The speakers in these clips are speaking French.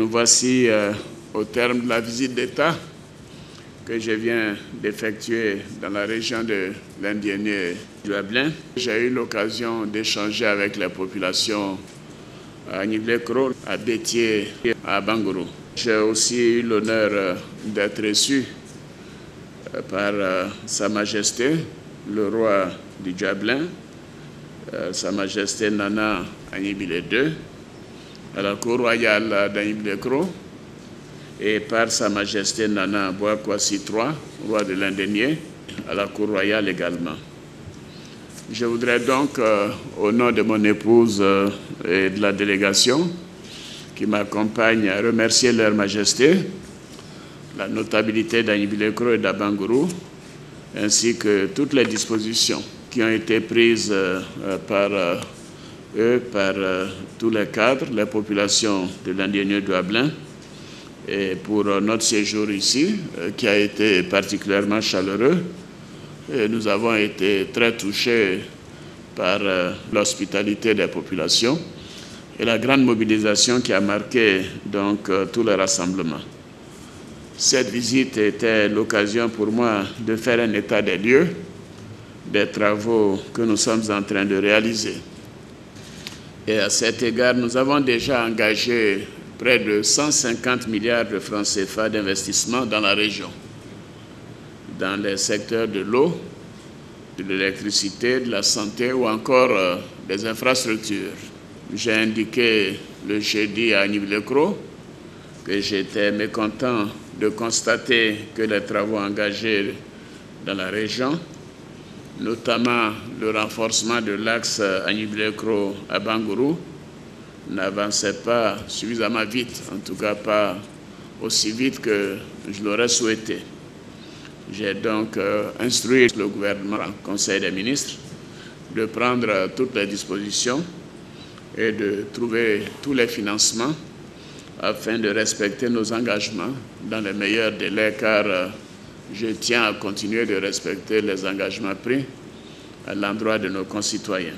nous voici au terme de la visite d'État que je viens d'effectuer dans la région de l'Indiéné du Ablin. J'ai eu l'occasion d'échanger avec les populations à Niblé-Kro, à Bétié et à Bangourou. J'ai aussi eu l'honneur d'être reçu par Sa Majesté, le roi du Diablin, Sa Majesté Nana Agnibile II, à la cour royale d'Aniblé-Kro, et par Sa Majesté Nana Bouakwasi III, roi de l'Indénié, à la cour royale également. Je voudrais donc, au nom de mon épouse et de la délégation qui m'accompagne, remercier leur Majesté, la notabilité d'Aniblé-Kro et d'Abangourou, ainsi que toutes les dispositions qui ont été prises par eux, par tous les cadres, les populations de l'Indiéné du Ablin, et pour notre séjour ici, qui a été particulièrement chaleureux. Et nous avons été très touchés par l'hospitalité des populations et la grande mobilisation qui a marqué donc tous les rassemblements. Cette visite était l'occasion pour moi de faire un état des lieux des travaux que nous sommes en train de réaliser. Et à cet égard, nous avons déjà engagé près de 150 milliards de francs CFA d'investissement dans la région, dans les secteurs de l'eau, de l'électricité, de la santé ou encore des infrastructures. J'ai indiqué le jeudi à Aniblé-Kro que j'étais mécontent de constater que les travaux engagés dans la région, notamment le renforcement de l'axe Aniblé-Kro à Bangourou, n'avançaient pas suffisamment vite, en tout cas pas aussi vite que je l'aurais souhaité. J'ai donc instruit le gouvernement, le Conseil des ministres, de prendre toutes les dispositions et de trouver tous les financements afin de respecter nos engagements dans les meilleurs délais, car je tiens à continuer de respecter les engagements pris à l'endroit de nos concitoyens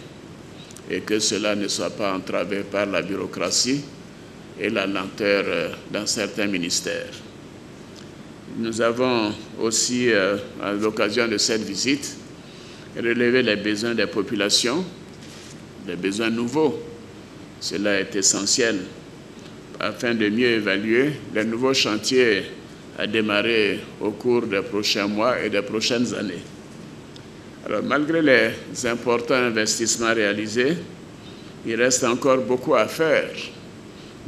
et que cela ne soit pas entravé par la bureaucratie et la lenteur dans certains ministères. Nous avons aussi, à l'occasion de cette visite, relevé les besoins des populations, les besoins nouveaux. Cela est essentiel afin de mieux évaluer les nouveaux chantiers à démarrer au cours des prochains mois et des prochaines années. Alors, malgré les importants investissements réalisés, il reste encore beaucoup à faire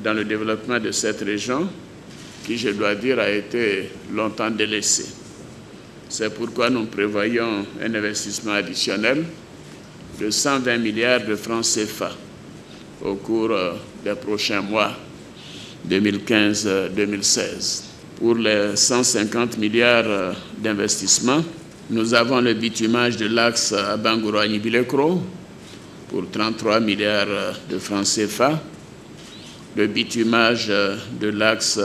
dans le développement de cette région qui, je dois dire, a été longtemps délaissée. C'est pourquoi nous prévoyons un investissement additionnel de 120 milliards de francs CFA au cours des prochains mois 2015-2016. Pour les 150 milliards d'investissements, nous avons le bitumage de l'axe à Bangourou-Aniblé-Kro pour 33 milliards de francs CFA, le bitumage de l'axe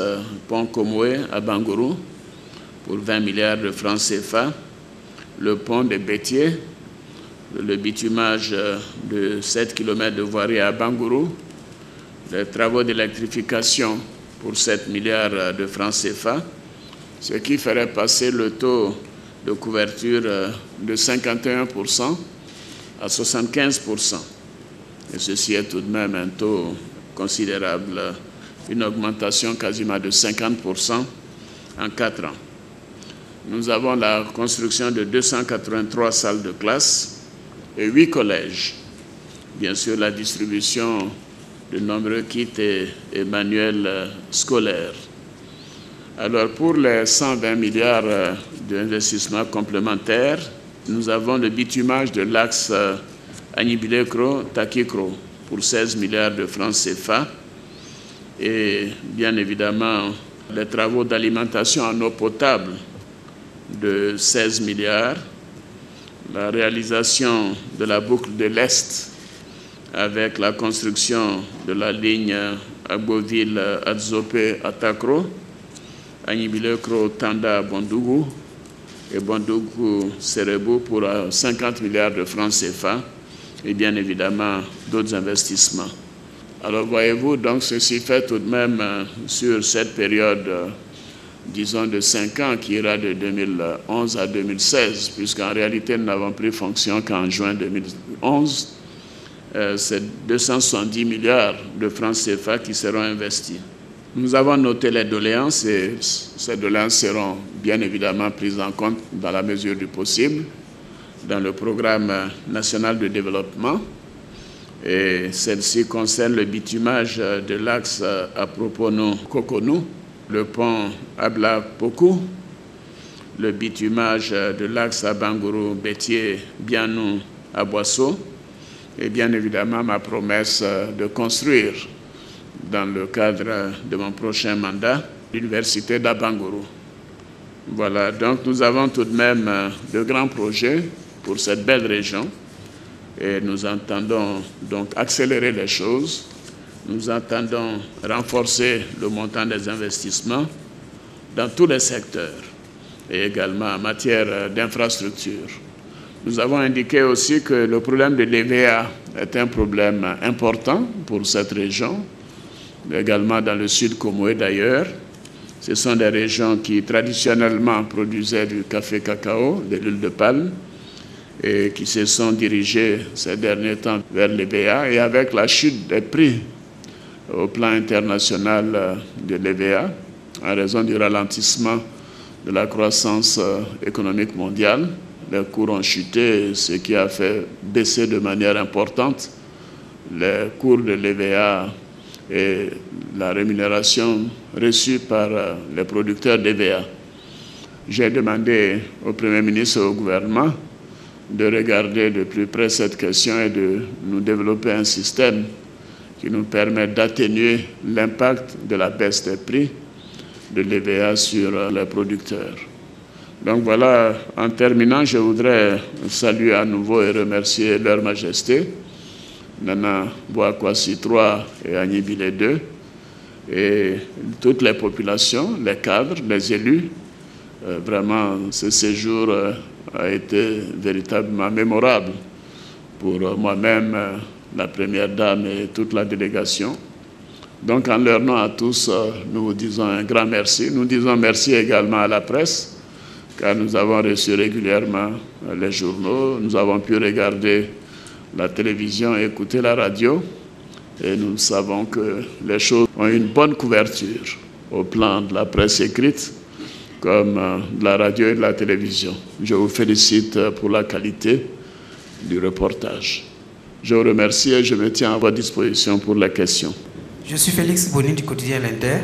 Pont-Komoué à Bangourou pour 20 milliards de francs CFA, le pont de Bétié, le bitumage de 7 km de voirie à Bangourou, les travaux d'électrification pour 7 milliards de francs CFA, ce qui ferait passer le taux de couverture de 51% à 75%. Et ceci est tout de même un taux considérable, une augmentation quasiment de 50% en 4 ans. Nous avons la construction de 283 salles de classe et 8 collèges. Bien sûr, la distribution de nombreux kits et manuels scolaires. Alors, pour les 120 milliards d'investissements complémentaires, nous avons le bitumage de l'axe Aniblé-Kro-Taki-Kro pour 16 milliards de francs CFA et bien évidemment les travaux d'alimentation en eau potable de 16 milliards, la réalisation de la boucle de l'Est avec la construction de la ligne Agboville-Adzopé-Atakro, Aniblé-Kro-Tanda-Bondougou et Bondougou-Serebou pour 50 milliards de francs CFA et bien évidemment d'autres investissements. Alors voyez-vous, donc ceci fait tout de même sur cette période, disons de 5 ans, qui ira de 2011 à 2016, puisqu'en réalité nous n'avons pris fonction qu'en juin 2011, c'est 270 milliards de francs CFA qui seront investis. Nous avons noté les doléances et ces doléances seront bien évidemment prises en compte dans la mesure du possible dans le programme national de développement. Et celle-ci concerne le bitumage de l'axe Apropono-Coconou, le pont Abla-Pokou, le bitumage de l'axe Bangourou-Bétier-Bianou-Aboisseau et bien évidemment ma promesse de construire dans le cadre de mon prochain mandat, l'université d'Abangourou. Voilà, donc nous avons tout de même de grands projets pour cette belle région et nous entendons donc accélérer les choses. Nous entendons renforcer le montant des investissements dans tous les secteurs et également en matière d'infrastructure. Nous avons indiqué aussi que le problème de l'EVA est un problème important pour cette région, également dans le sud Comoé d'ailleurs. Ce sont des régions qui traditionnellement produisaient du café-cacao, de l'huile de palme, et qui se sont dirigées ces derniers temps vers l'EVA. Et avec la chute des prix au plan international de l'EVA, en raison du ralentissement de la croissance économique mondiale, les cours ont chuté, ce qui a fait baisser de manière importante les cours de l'EVA et la rémunération reçue par les producteurs d'EVA. J'ai demandé au Premier ministre et au gouvernement de regarder de plus près cette question et de nous développer un système qui nous permet d'atténuer l'impact de la baisse des prix de l'EVA sur les producteurs. Donc voilà, en terminant, je voudrais saluer à nouveau et remercier Leur Majesté, Nana Bouakwasi III et Agnibile II, et toutes les populations, les cadres, les élus. Vraiment, ce séjour a été véritablement mémorable pour moi-même, la Première Dame et toute la délégation. Donc, en leur nom à tous, nous vous disons un grand merci. Nous disons merci également à la presse, car nous avons reçu régulièrement les journaux, nous avons pu regarder la télévision et écouter la radio, et nous savons que les choses ont une bonne couverture au plan de la presse écrite, comme de la radio et de la télévision. Je vous félicite pour la qualité du reportage. Je vous remercie et je me tiens à votre disposition pour les questions. Je suis Félix Boni du quotidien L'Inter.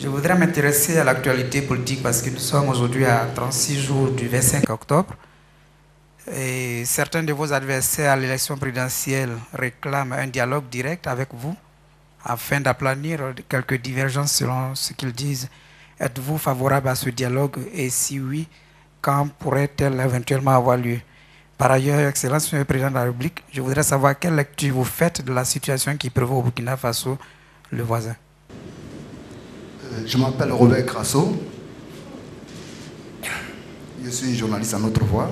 Je voudrais m'intéresser à l'actualité politique parce que nous sommes aujourd'hui à 36 jours du 25 octobre. Et certains de vos adversaires à l'élection présidentielle réclament un dialogue direct avec vous afin d'aplanir quelques divergences selon ce qu'ils disent. Êtes-vous favorable à ce dialogue et si oui, quand pourrait-elle éventuellement avoir lieu? Par ailleurs, Excellence, Monsieur le Président de la République, je voudrais savoir quelle lecture vous faites de la situation qui prévaut au Burkina Faso, le voisin. Je m'appelle Robert Grasso. Je suis journaliste à Notre Voix.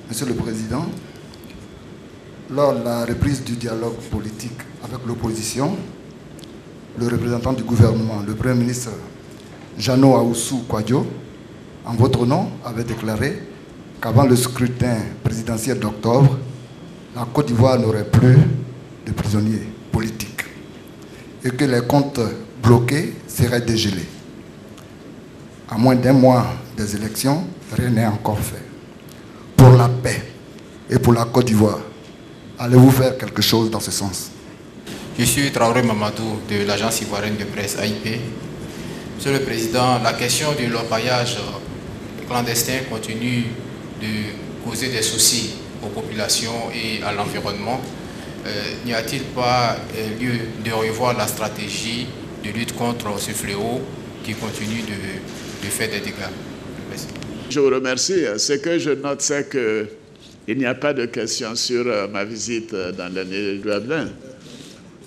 Monsieur le Président, lors de la reprise du dialogue politique avec l'opposition, le représentant du gouvernement, le Premier ministre Jeannot Ahoussou Kouadio, en votre nom, avait déclaré qu'avant le scrutin présidentiel d'octobre, la Côte d'Ivoire n'aurait plus de prisonniers politiques et que les comptes bloqués seraient dégelés. À moins d'un mois des élections, rien n'est encore fait. Pour la paix et pour la Côte d'Ivoire, allez-vous faire quelque chose dans ce sens? Je suis Traoré Mamadou de l'agence ivoirienne de presse AIP. Monsieur le Président, la question du l'orpaillage clandestin continue de causer des soucis aux populations et à l'environnement. N'y a-t-il pas lieu de revoir la stratégie de lutte contre ce fléau qui continue de faire des dégâts? Merci. Je vous remercie. Ce que je note, c'est qu'il n'y a pas de questions sur ma visite dans l'année de Dublin.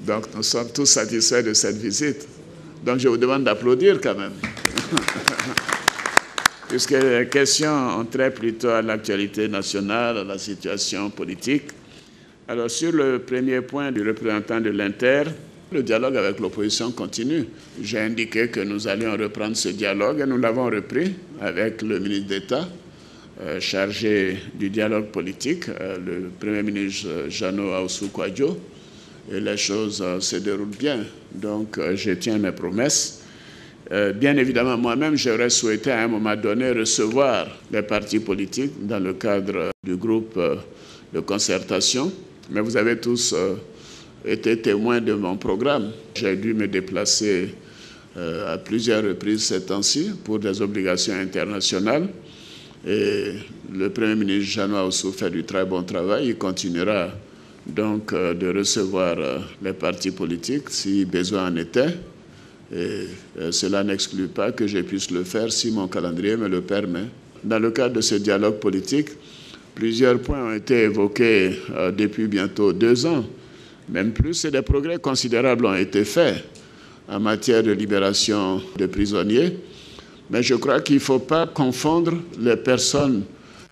Donc nous sommes tous satisfaits de cette visite. Donc je vous demande d'applaudir quand même. Puisque les questions ont trait plutôt à l'actualité nationale, à la situation politique. Alors, sur le premier point du représentant de l'Inter, le dialogue avec l'opposition continue. J'ai indiqué que nous allions reprendre ce dialogue et nous l'avons repris avec le ministre d'État chargé du dialogue politique, le Premier ministre Jeannot Ahoussou-Kouadio, et les choses se déroulent bien. Donc, je tiens mes promesses. Bien évidemment, moi-même, j'aurais souhaité à un moment donné recevoir les partis politiques dans le cadre du groupe de concertation, mais vous avez tous été témoins de mon programme. J'ai dû me déplacer à plusieurs reprises ces temps-ci pour des obligations internationales. Et le Premier ministre Jeannot Ahoussou fait du très bon travail. Il continuera donc de recevoir les partis politiques si besoin en était. Et cela n'exclut pas que je puisse le faire si mon calendrier me le permet. Dans le cadre de ce dialogue politique, plusieurs points ont été évoqués depuis bientôt 2 ans, même plus, et des progrès considérables ont été faits en matière de libération de prisonniers. Mais je crois qu'il ne faut pas confondre les personnes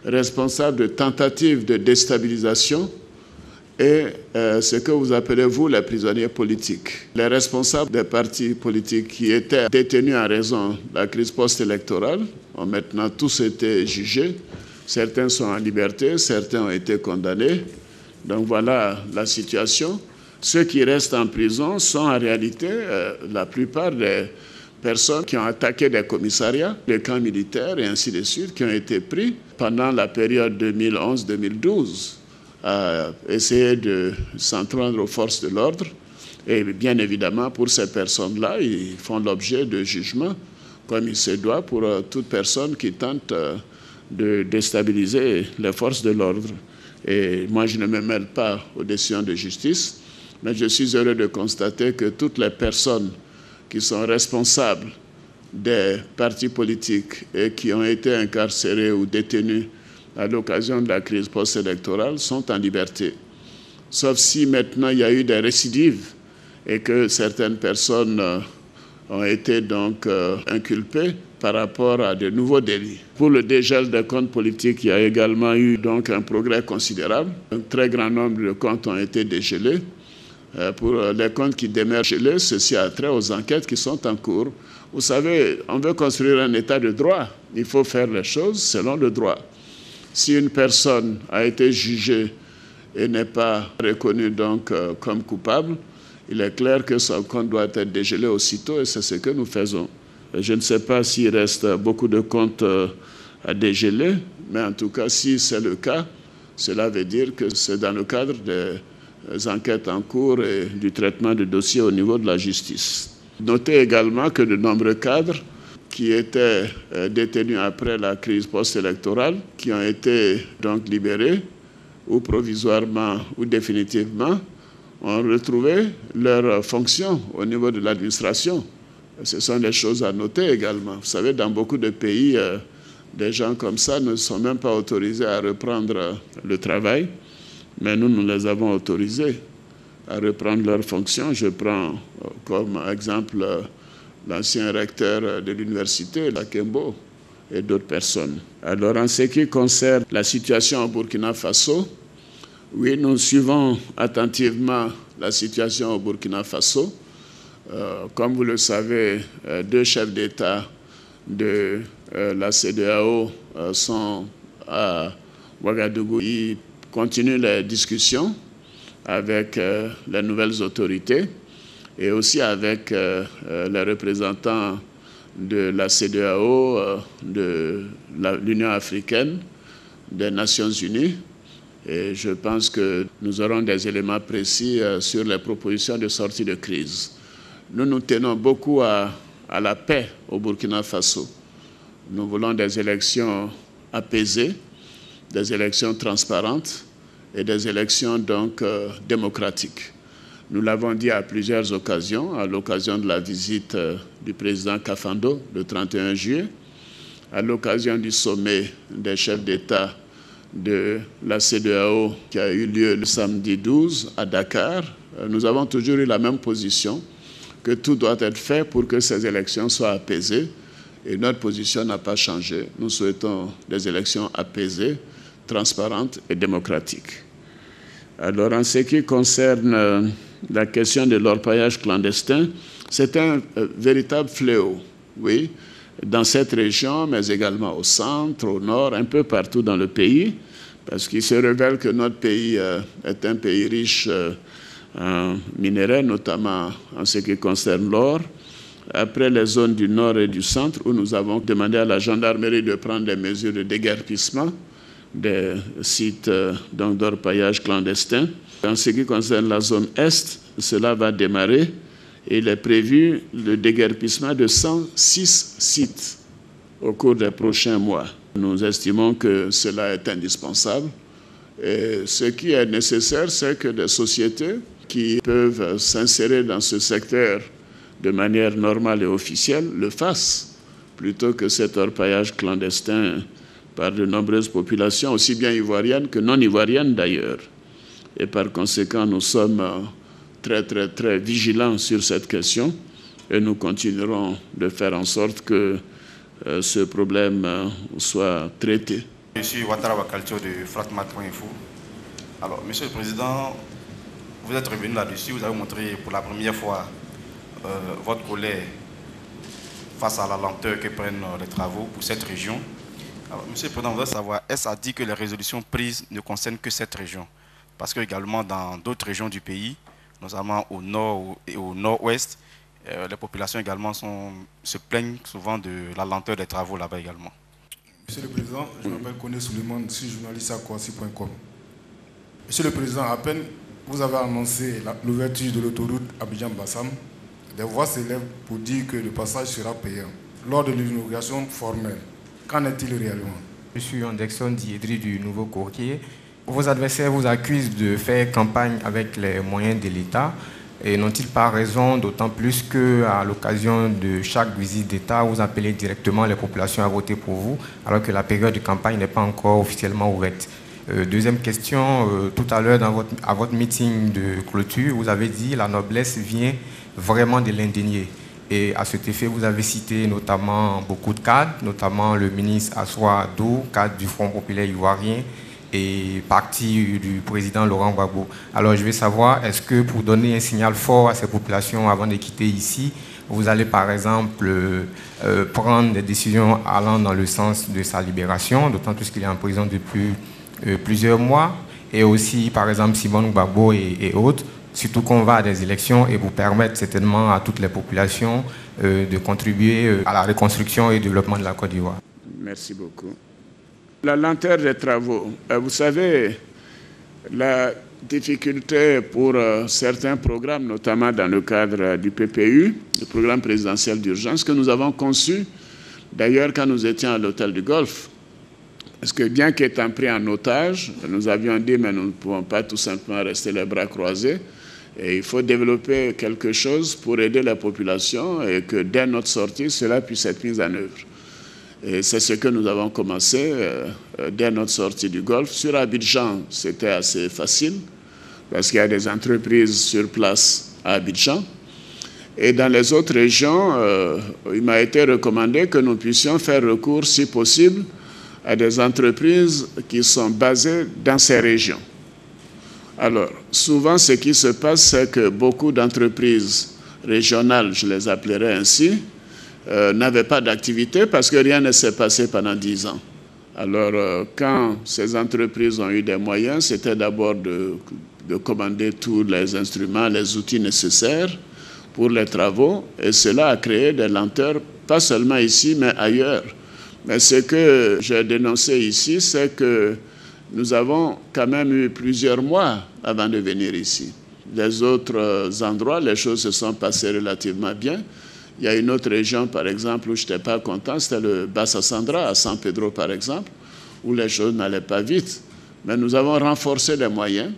responsables de tentatives de déstabilisation et ce que vous appelez, vous, les prisonniers politiques. Les responsables des partis politiques qui étaient détenus en raison de la crise post-électorale ont maintenant tous été jugés. Certains sont en liberté, certains ont été condamnés. Donc voilà la situation. Ceux qui restent en prison sont en réalité la plupart des personnes qui ont attaqué des commissariats, des camps militaires et ainsi de suite, qui ont été pris pendant la période 2011-2012 à essayer de s'en prendre aux forces de l'ordre. Et bien évidemment, pour ces personnes-là, ils font l'objet de jugements, comme il se doit pour toute personne qui tente de déstabiliser les forces de l'ordre. Et moi, je ne me mêle pas aux décisions de justice, mais je suis heureux de constater que toutes les personnes qui sont responsables des partis politiques et qui ont été incarcérés ou détenus à l'occasion de la crise post-électorale sont en liberté. Sauf si maintenant il y a eu des récidives et que certaines personnes ont été donc inculpées par rapport à de nouveaux délits. Pour le dégel des comptes politiques, il y a également eu donc un progrès considérable. Un très grand nombre de comptes ont été dégelés. Pour les comptes qui demeurent gelés, ceci a trait aux enquêtes qui sont en cours. Vous savez, on veut construire un état de droit. Il faut faire les choses selon le droit. Si une personne a été jugée et n'est pas reconnue donc comme coupable, il est clair que son compte doit être dégelé aussitôt et c'est ce que nous faisons. Je ne sais pas s'il reste beaucoup de comptes à dégeler, mais en tout cas, si c'est le cas, cela veut dire que c'est dans le cadre des enquêtes en cours et du traitement de dossiers au niveau de la justice. Notez également que de nombreux cadres qui étaient détenus après la crise post-électorale, qui ont été donc libérés, ou provisoirement ou définitivement, ont retrouvé leurs fonctions au niveau de l'administration. Ce sont des choses à noter également. Vous savez, dans beaucoup de pays, des gens comme ça ne sont même pas autorisés à reprendre le travail, mais nous les avons autorisés à reprendre leurs fonctions. Je prends comme exemple l'ancien recteur de l'université, Lakembo, et d'autres personnes. Alors, en ce qui concerne la situation au Burkina Faso, oui, nous suivons attentivement la situation au Burkina Faso. Comme vous le savez, 2 chefs d'État de la CEDEAO sont à Ouagadougou. Ils continuent les discussions avec les nouvelles autorités et aussi avec les représentants de la CEDEAO, de l'Union africaine, des Nations unies. Et je pense que nous aurons des éléments précis sur les propositions de sortie de crise. Nous tenons beaucoup à la paix au Burkina Faso. Nous voulons des élections apaisées, des élections transparentes et des élections donc démocratiques. Nous l'avons dit à plusieurs occasions, à l'occasion de la visite du président Kafando le 31 juillet, à l'occasion du sommet des chefs d'État de la CEDEAO qui a eu lieu le samedi 12 à Dakar. Nous avons toujours eu la même position, que tout doit être fait pour que ces élections soient apaisées. Et notre position n'a pas changé. Nous souhaitons des élections apaisées, transparentes et démocratiques. Alors, en ce qui concerne la question de l'orpaillage clandestin, c'est un véritable fléau, oui, dans cette région, mais également au centre, au nord, un peu partout dans le pays, parce qu'il se révèle que notre pays est un pays riche en minerais, notamment en ce qui concerne l'or. Après les zones du nord et du centre, où nous avons demandé à la gendarmerie de prendre des mesures de déguerpissement des sites d'orpaillage clandestin. En ce qui concerne la zone est, cela va démarrer. Il est prévu le déguerpissement de 106 sites au cours des prochains mois. Nous estimons que cela est indispensable. Et ce qui est nécessaire, c'est que des sociétés qui peuvent s'insérer dans ce secteur de manière normale et officielle le fassent, plutôt que cet orpaillage clandestin par de nombreuses populations, aussi bien ivoiriennes que non ivoiriennes d'ailleurs. Et par conséquent, nous sommes très vigilants sur cette question et nous continuerons de faire en sorte que ce problème soit traité. Je suis Ouattara Wakalcho de Fratmat.info. Alors, Monsieur le Président, vous êtes revenu là-dessus, vous avez montré pour la première fois votre colère face à la lenteur que prennent les travaux pour cette région. Alors, Monsieur le Président, on voudrait savoir, est-ce à dire que les résolutions prises ne concernent que cette région? Parce que également dans d'autres régions du pays, notamment au nord et au nord-ouest, les populations également se plaignent souvent de la lenteur des travaux là-bas également. Monsieur le Président, je m'appelle Koné Souleymane, je suis journaliste à Kouassi.com. Monsieur le Président, à peine vous avez annoncé l'ouverture de l'autoroute Abidjan-Bassam, des voix s'élèvent pour dire que le passage sera payant. Lors de l'inauguration formelle, qu'en est-il réellement? Je suis Anderson Diedri du Nouveau Courrier. Vos adversaires vous accusent de faire campagne avec les moyens de l'État. Et n'ont-ils pas raison, d'autant plus qu'à l'occasion de chaque visite d'État, vous appelez directement les populations à voter pour vous, alors que la période de campagne n'est pas encore officiellement ouverte. Deuxième question, tout à l'heure à votre meeting de clôture, vous avez dit la noblesse vient vraiment de l'indigné. Et à cet effet, vous avez cité notamment beaucoup de cadres, notamment le ministre Assoua Dou, cadre du Front populaire ivoirien, et parti du président Laurent Gbagbo. Alors je vais savoir, est-ce que pour donner un signal fort à ces populations avant de quitter ici, vous allez par exemple prendre des décisions allant dans le sens de sa libération, d'autant plus qu'il est en prison depuis plusieurs mois, et aussi par exemple Simone Gbagbo et autres, surtout qu'on va à des élections et vous permettre certainement à toutes les populations de contribuer à la reconstruction et au développement de la Côte d'Ivoire. Merci beaucoup. La lenteur des travaux. Vous savez, la difficulté pour certains programmes, notamment dans le cadre du PPU, le programme présidentiel d'urgence, que nous avons conçu, d'ailleurs, quand nous étions à l'hôtel du Golfe. Parce que bien qu'étant pris en otage, nous avions dit, mais nous ne pouvons pas tout simplement rester les bras croisés. Et il faut développer quelque chose pour aider la population et que dès notre sortie, cela puisse être mis en œuvre. Et c'est ce que nous avons commencé dès notre sortie du Golfe. Sur Abidjan, c'était assez facile parce qu'il y a des entreprises sur place à Abidjan. Et dans les autres régions, il m'a été recommandé que nous puissions faire recours, si possible, à des entreprises qui sont basées dans ces régions. Alors, souvent, ce qui se passe, c'est que beaucoup d'entreprises régionales, je les appellerai ainsi, n'avaient pas d'activité parce que rien ne s'est passé pendant 10 ans. Alors, quand ces entreprises ont eu des moyens, c'était d'abord de commander tous les instruments, les outils nécessaires pour les travaux, et cela a créé des lenteurs, pas seulement ici, mais ailleurs. Mais ce que j'ai dénoncé ici, c'est que nous avons quand même eu plusieurs mois avant de venir ici. Les autres endroits, les choses se sont passées relativement bien. Il y a une autre région, par exemple, où je n'étais pas content, c'était le Bassa Sandra, à San Pedro, par exemple, où les choses n'allaient pas vite. Mais nous avons renforcé les moyens,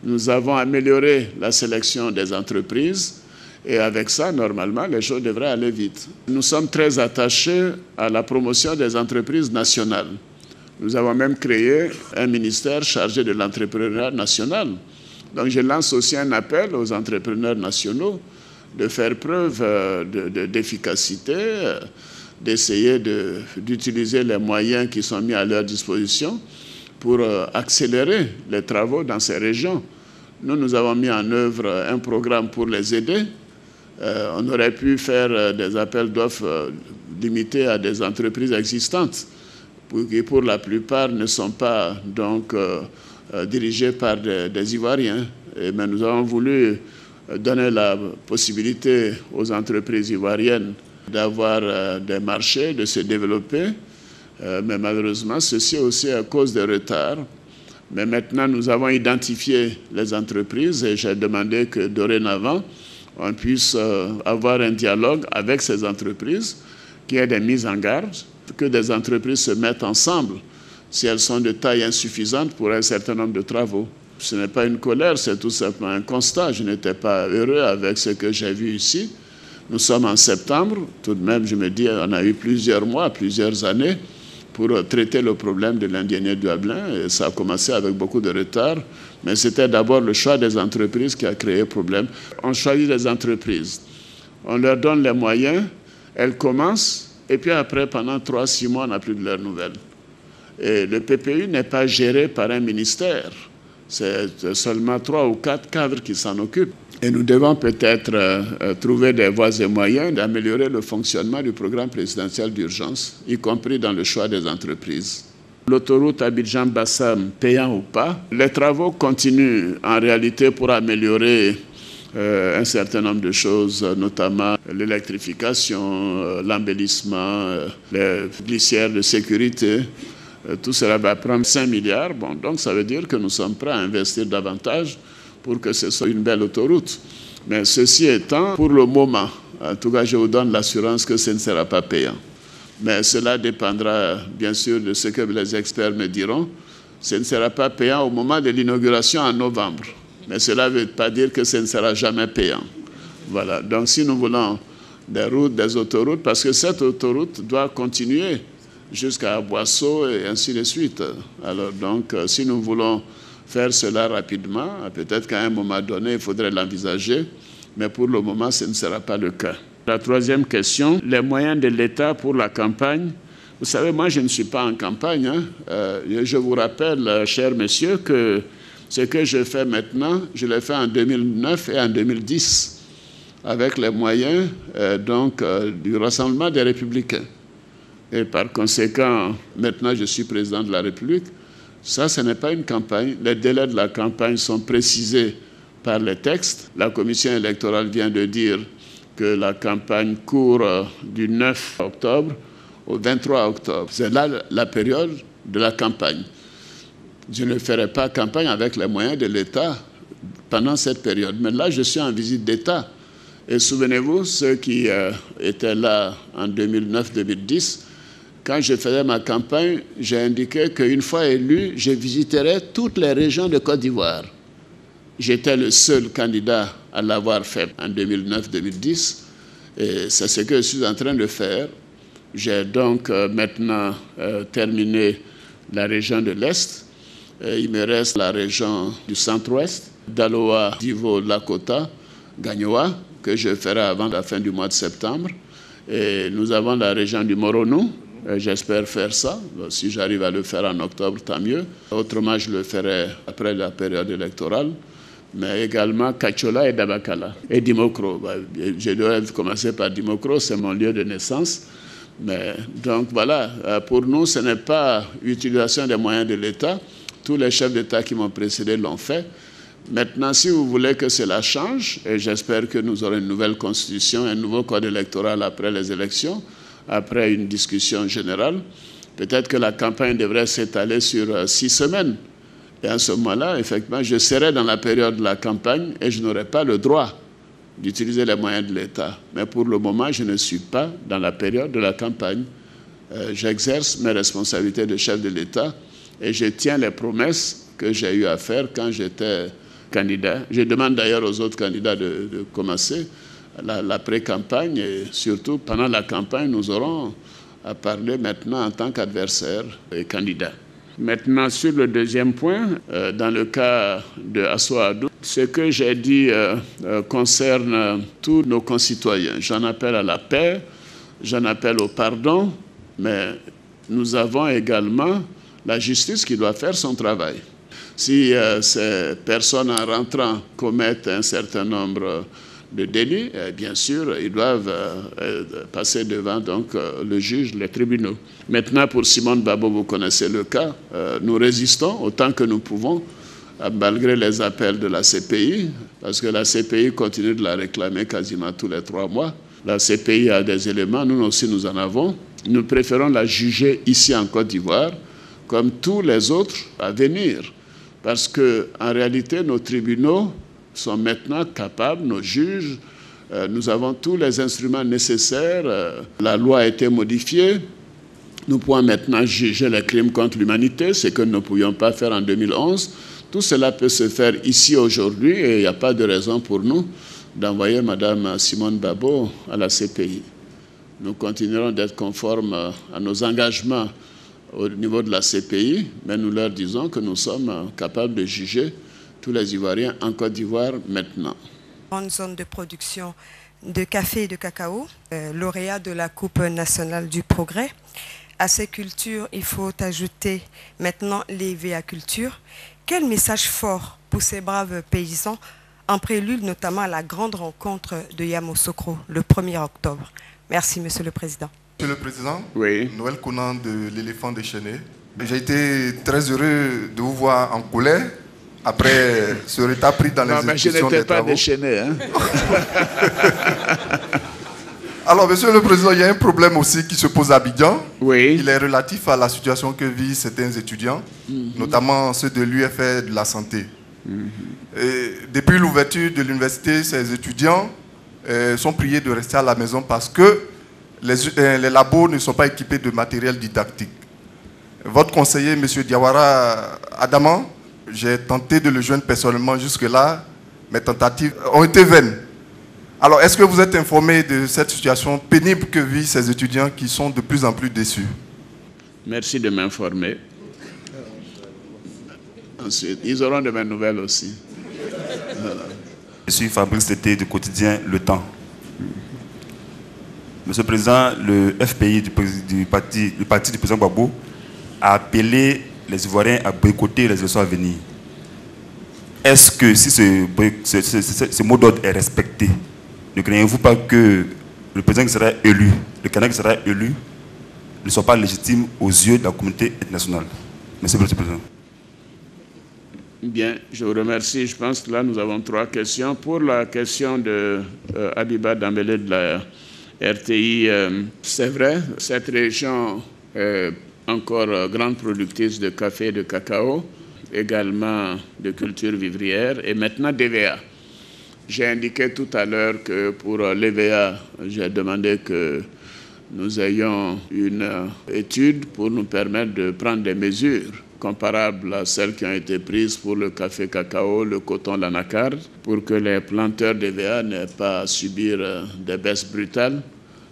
nous avons amélioré la sélection des entreprises, et avec ça, normalement, les choses devraient aller vite. Nous sommes très attachés à la promotion des entreprises nationales. Nous avons même créé un ministère chargé de l'entrepreneuriat national. Donc je lance aussi un appel aux entrepreneurs nationaux de faire preuve d'efficacité, d'essayer d'utiliser les moyens qui sont mis à leur disposition pour accélérer les travaux dans ces régions. nous avons mis en œuvre un programme pour les aider. On aurait pu faire des appels d'offres limités à des entreprises existantes, qui pour la plupart ne sont pas donc dirigées par des Ivoiriens. Mais nous avons voulu donner la possibilité aux entreprises ivoiriennes d'avoir des marchés, de se développer. Mais malheureusement, ceci aussi à cause des retards. Mais maintenant, nous avons identifié les entreprises et j'ai demandé que dorénavant, on puisse avoir un dialogue avec ces entreprises, qu'il y ait des mises en garde, que des entreprises se mettent ensemble si elles sont de taille insuffisante pour un certain nombre de travaux. Ce n'est pas une colère, c'est tout simplement un constat. Je n'étais pas heureux avec ce que j'ai vu ici. Nous sommes en septembre, tout de même, je me dis, on a eu plusieurs mois, plusieurs années pour traiter le problème de l'indiéné du Hablin. Et ça a commencé avec beaucoup de retard, mais c'était d'abord le choix des entreprises qui a créé le problème. On choisit les entreprises, on leur donne les moyens, elles commencent, et puis après, pendant 3-6 mois, on n'a plus de leurs nouvelles. Et le PPU n'est pas géré par un ministère, c'est seulement 3 ou 4 cadres qui s'en occupent. Et nous devons peut-être trouver des voies et moyens d'améliorer le fonctionnement du programme présidentiel d'urgence, y compris dans le choix des entreprises. L'autoroute Abidjan-Bassam, payant ou pas, les travaux continuent en réalité pour améliorer un certain nombre de choses, notamment l'électrification, l'embellissement, les glissières de sécurité. Tout cela va prendre 5 milliards. Bon, donc ça veut dire que nous sommes prêts à investir davantage pour que ce soit une belle autoroute. Mais ceci étant, pour le moment, en tout cas, je vous donne l'assurance que ce ne sera pas payant. Mais cela dépendra, bien sûr, de ce que les experts me diront. Ce ne sera pas payant au moment de l'inauguration en novembre. Mais cela ne veut pas dire que ce ne sera jamais payant. Voilà. Donc, si nous voulons des routes, des autoroutes, parce que cette autoroute doit continuer jusqu'à Boisseau et ainsi de suite. Alors, donc, si nous voulons faire cela rapidement, peut-être qu'à un moment donné, il faudrait l'envisager, mais pour le moment, ce ne sera pas le cas. La troisième question, les moyens de l'État pour la campagne. Vous savez, moi, je ne suis pas en campagne. Je vous rappelle, chers messieurs, que ce que je fais maintenant, je l'ai fait en 2009 et en 2010, avec les moyens du Rassemblement des Républicains. Et par conséquent, maintenant, je suis président de la République. Ça, ce n'est pas une campagne. Les délais de la campagne sont précisés par les textes. La commission électorale vient de dire que la campagne court du 9 octobre au 23 octobre. C'est là la période de la campagne. Je ne ferai pas campagne avec les moyens de l'État pendant cette période. Mais là, je suis en visite d'État. Et souvenez-vous, ceux qui étaient là en 2009-2010, quand je faisais ma campagne, j'ai indiqué qu'une fois élu, je visiterais toutes les régions de Côte d'Ivoire. J'étais le seul candidat à l'avoir fait en 2009-2010. Et c'est ce que je suis en train de faire. J'ai donc maintenant terminé la région de l'Est. Il me reste la région du centre-ouest, Daloa, Divo, Lakota, Gagnoa, que je ferai avant la fin du mois de septembre. Et nous avons la région du Moronou. J'espère faire ça. Si j'arrive à le faire en octobre, tant mieux. Autrement, je le ferai après la période électorale. Mais également Kachola et Dabakala. Et Dimokro. Je dois commencer par Dimokro, c'est mon lieu de naissance. Mais, donc voilà, pour nous, ce n'est pas l'utilisation des moyens de l'État. Tous les chefs d'État qui m'ont précédé l'ont fait. Maintenant, si vous voulez que cela change, et j'espère que nous aurons une nouvelle constitution, un nouveau code électoral après les élections, après une discussion générale, peut-être que la campagne devrait s'étaler sur 6 semaines. Et à ce moment-là, effectivement, je serai dans la période de la campagne et je n'aurai pas le droit d'utiliser les moyens de l'État. Mais pour le moment, je ne suis pas dans la période de la campagne. J'exerce mes responsabilités de chef de l'État et je tiens les promesses que j'ai eu à faire quand j'étais candidat. Je demande d'ailleurs aux autres candidats de commencer la pré-campagne et surtout pendant la campagne, nous aurons à parler maintenant en tant qu'adversaire et candidat. Maintenant, sur le deuxième point, dans le cas de Assoadou, ce que j'ai dit concerne tous nos concitoyens. J'en appelle à la paix, j'en appelle au pardon, mais nous avons également la justice qui doit faire son travail. Si ces personnes en rentrant commettent un certain nombre de délits, bien sûr, ils doivent passer devant donc, le juge, les tribunaux. Maintenant, pour Simone Babo, vous connaissez le cas. Nous résistons autant que nous pouvons, malgré les appels de la CPI, parce que la CPI continue de la réclamer quasiment tous les 3 mois. La CPI a des éléments, nous aussi nous en avons. Nous préférons la juger ici en Côte d'Ivoire, comme tous les autres à venir. Parce qu'en réalité, nos tribunaux sont maintenant capables, nos juges, nous avons tous les instruments nécessaires. La loi a été modifiée. Nous pouvons maintenant juger les crimes contre l'humanité, ce que nous ne pouvions pas faire en 2011. Tout cela peut se faire ici aujourd'hui et il n'y a pas de raison pour nous d'envoyer Mme Simone Babo à la CPI. Nous continuerons d'être conformes à nos engagements au niveau de la CPI, mais nous leur disons que nous sommes capables de juger tous les Ivoiriens en Côte d'Ivoire maintenant. Grande zone de production de café et de cacao, lauréat de la Coupe nationale du progrès. À ces cultures, il faut ajouter maintenant les cultures. Quel message fort pour ces braves paysans en prélude notamment à la grande rencontre de Yamoussoukro le 1er octobre. Merci, Monsieur le Président. Monsieur le Président, oui. Noël Conan de l'éléphant déchaîné. J'ai été très heureux de vous voir en colère après ce retard pris dans les exécutions des travaux. Non, mais je n'étais pas déchaîné. Hein. Alors, Monsieur le Président, il y a un problème aussi qui se pose à Abidjan. Oui. Il est relatif à la situation que vivent certains étudiants, notamment ceux de l'UFR de la santé. Et depuis l'ouverture de l'université, ces étudiants sont priés de rester à la maison parce que les labos ne sont pas équipés de matériel didactique. Votre conseiller, M. Diawara Adaman, j'ai tenté de le joindre personnellement jusque-là. Mes tentatives ont été vaines. Alors, est-ce que vous êtes informé de cette situation pénible que vivent ces étudiants qui sont de plus en plus déçus? Merci de m'informer. Ensuite, ils auront de mes nouvelles aussi. Voilà. Je suis Fabrice Tété du quotidien Le Temps. Monsieur le Président, le FPI du parti du président Gbagbo a appelé les Ivoiriens à boycotter les élections à venir. Est-ce que si ce mot d'ordre est respecté, ne craignez-vous pas que le président qui sera élu, le candidat qui sera élu, ne soit pas légitime aux yeux de la communauté internationale? Merci, Monsieur le Président. Bien, je vous remercie. Je pense que là, nous avons 3 questions. Pour la question de Abiba Dambélé de la RTI, c'est vrai, cette région est encore grande productrice de café et de cacao, également de culture vivrière et maintenant d'EVA. J'ai indiqué tout à l'heure que pour l'EVA, j'ai demandé que nous ayons une étude pour nous permettre de prendre des mesures comparables à celles qui ont été prises pour le café cacao, le coton, l'anacarde, pour que les planteurs d'EVA n'aient pas à subir des baisses brutales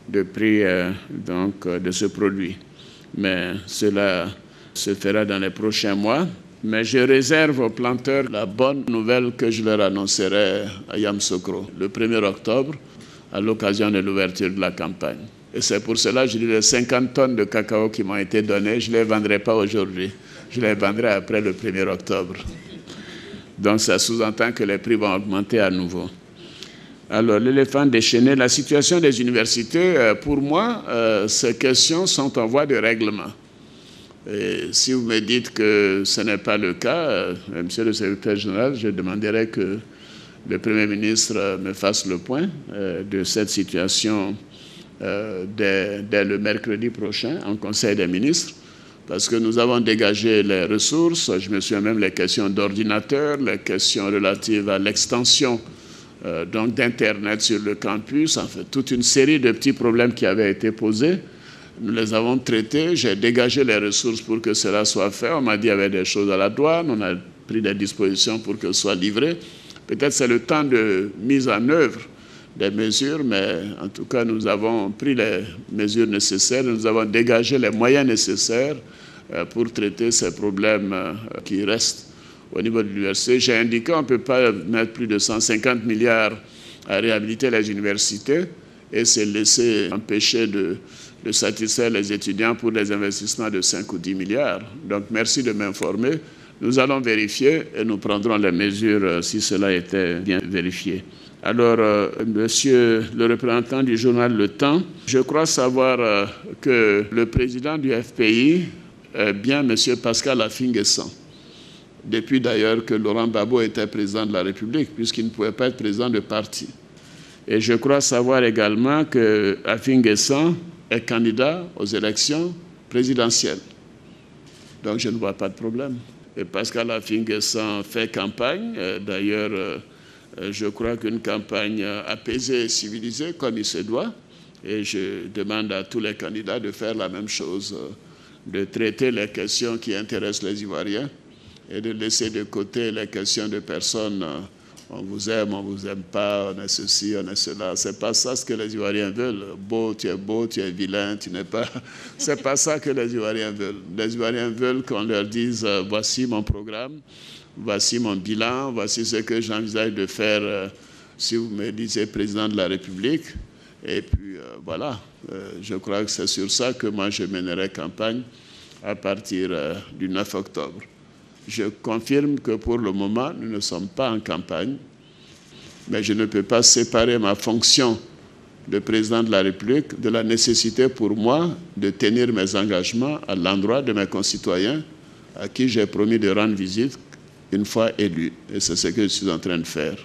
de prix de ce produit. Mais cela se fera dans les prochains mois. Mais je réserve aux planteurs la bonne nouvelle que je leur annoncerai à Yamoussoukro le 1er octobre à l'occasion de l'ouverture de la campagne. Et c'est pour cela que je dis les 50 tonnes de cacao qui m'ont été données, je ne les vendrai pas aujourd'hui. Je les vendrai après le 1er octobre. Donc ça sous-entend que les prix vont augmenter à nouveau. Alors, l'éléphant déchaîné, la situation des universités, pour moi, ces questions sont en voie de règlement. Et si vous me dites que ce n'est pas le cas, Monsieur le secrétaire général, je demanderai que le Premier ministre me fasse le point de cette situation dès le mercredi prochain en Conseil des ministres, parce que nous avons dégagé les ressources, je me souviens même les questions d'ordinateur, les questions relatives à l'extension donc d'Internet sur le campus, en fait, toute une série de petits problèmes qui avaient été posés. Nous les avons traités, j'ai dégagé les ressources pour que cela soit fait. On m'a dit qu'il y avait des choses à la douane, on a pris des dispositions pour que ce soit livré. Peut-être c'est le temps de mise en œuvre des mesures, mais en tout cas, nous avons pris les mesures nécessaires, nous avons dégagé les moyens nécessaires pour traiter ces problèmes qui restent au niveau de l'université. J'ai indiqué qu'on ne peut pas mettre plus de 150 milliards à réhabiliter les universités et se laisser empêcher de satisfaire les étudiants pour des investissements de 5 ou 10 milliards. Donc, merci de m'informer. Nous allons vérifier et nous prendrons les mesures si cela était bien vérifié. Alors, monsieur le représentant du journal Le Temps, je crois savoir que le président du FPI est bien monsieur Pascal Affi-N'Guessan. Depuis d'ailleurs que Laurent Gbagbo était président de la République, puisqu'il ne pouvait pas être président de parti. Et je crois savoir également que Affi-N'Guessan est candidat aux élections présidentielles. Donc je ne vois pas de problème. Et Pascal Affi-N'Guessan fait campagne. D'ailleurs, je crois qu'une campagne apaisée et civilisée, comme il se doit. Et je demande à tous les candidats de faire la même chose, de traiter les questions qui intéressent les Ivoiriens et de laisser de côté les questions de personnes. On vous aime, on ne vous aime pas, on est ceci, on est cela. Ce n'est pas ça ce que les Ivoiriens veulent. Beau, tu es vilain, tu n'es pas... Ce n'est pas ça que les Ivoiriens veulent. Les Ivoiriens veulent qu'on leur dise voici mon programme, voici mon bilan, voici ce que j'envisage de faire si vous me disiez président de la République. Et puis voilà, je crois que c'est sur ça que moi je mènerai campagne à partir du 9 octobre. Je confirme que pour le moment, nous ne sommes pas en campagne, mais je ne peux pas séparer ma fonction de président de la République de la nécessité pour moi de tenir mes engagements à l'endroit de mes concitoyens à qui j'ai promis de rendre visite une fois élu. Et c'est ce que je suis en train de faire.